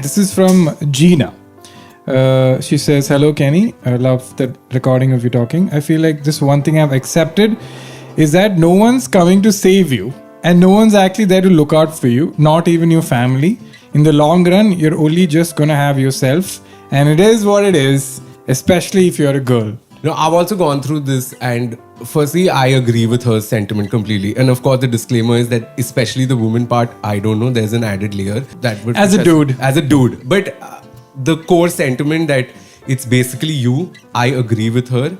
This is from Gina. She says, "Hello, Kenny. I love the recording of you talking. I feel like just one thing I've accepted is that no one's coming to save you, and no one's actually there to look out for you, not even your family. In the long run, you're only just gonna have yourself, and it is what it is, especially if you're a girl." No, I've also gone through this, and firstly, I agree with her sentiment completely. And of course, the disclaimer is that, especially the woman part, I don't know. There's an added layer that would As a dude, but the core sentiment that it's basically you, I agree with her.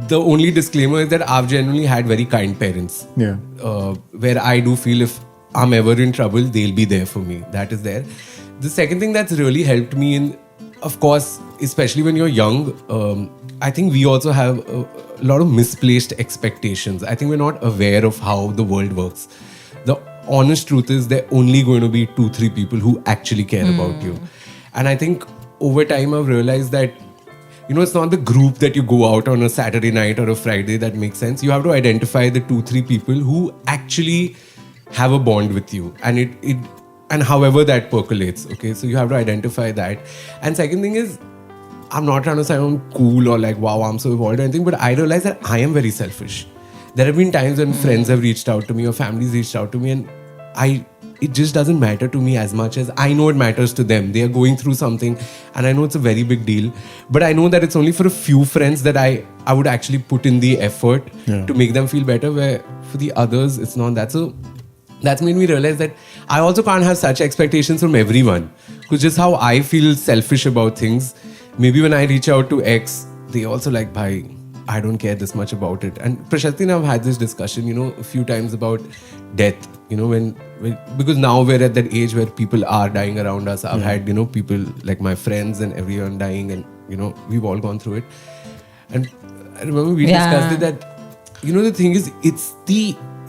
The only disclaimer is that I've generally had very kind parents. Yeah. Where I do feel if I'm ever in trouble, they'll be there for me. That is there. The second thing that's really helped me in, of course, especially when you're young, I think we also have a lot of misplaced expectations. I think we're not aware of how the world works. The honest truth is there are only going to be 2-3 people who actually care about you. And I think over time I've realized that, it's not the group that you go out on a Saturday night or a Friday that makes sense. You have to identify the 2-3 people who actually have a bond with you. And however that percolates, okay? So you have to identify that. And second thing is, I'm not trying to sound cool or like, wow, I'm so evolved or anything, but I realize that I am very selfish. There have been times when friends have reached out to me or families reached out to me, and it just doesn't matter to me as much as I know it matters to them. They are going through something, and I know it's a very big deal, but I know that it's only for a few friends that I would actually put in the effort to make them feel better, where for the others, it's not that. So that's made me realize that I also can't have such expectations from everyone, because just how I feel selfish about things, maybe when I reach out to X, they also like, bhai, I don't care this much about it. And Prashasti and I have had this discussion, a few times about death, when because now we're at that age where people are dying around us. I've had, people like my friends and everyone dying, and, we've all gone through it. And I remember we discussed it that, the thing is,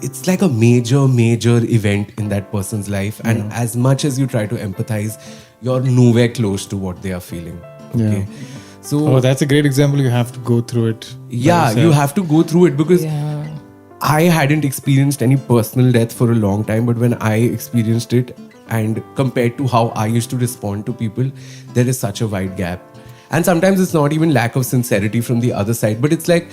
it's like a major event in that person's life. And as much as you try to empathize, you're nowhere close to what they are feeling. Okay. Yeah. So that's a great example. You have to go through it. Yeah, you have to go through it, because I hadn't experienced any personal death for a long time, but when I experienced it, and compared to how I used to respond to people, there is such a wide gap. And sometimes it's not even lack of sincerity from the other side, but it's like,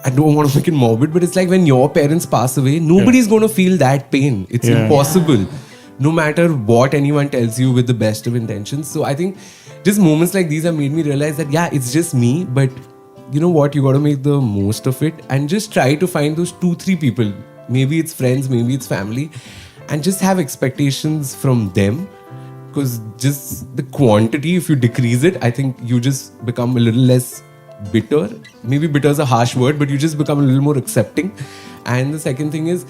I don't want to make it morbid, but it's like when your parents pass away, nobody's going to feel that pain. It's impossible. No matter what anyone tells you with the best of intentions. So I think just moments like these have made me realize that, it's just me, but you know what? You got to make the most of it and just try to find those 2-3 people. Maybe it's friends, maybe it's family, and just have expectations from them. Because just the quantity, if you decrease it, I think you just become a little less bitter. Maybe bitter is a harsh word, but you just become a little more accepting. And the second thing is,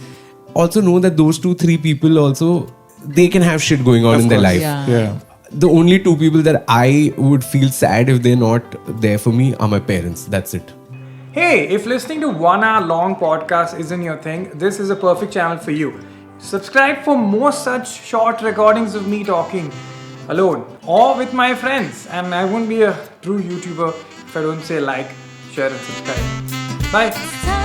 also know that those 2-3 people also, they can have shit going on in their life. Yeah. The only 2 people that I would feel sad if they're not there for me are my parents. That's it. Hey, if listening to 1 hour long podcast isn't your thing, this is a perfect channel for you. Subscribe for more such short recordings of me talking alone or with my friends. And I won't be a true YouTuber if I don't say like, share and subscribe. Bye.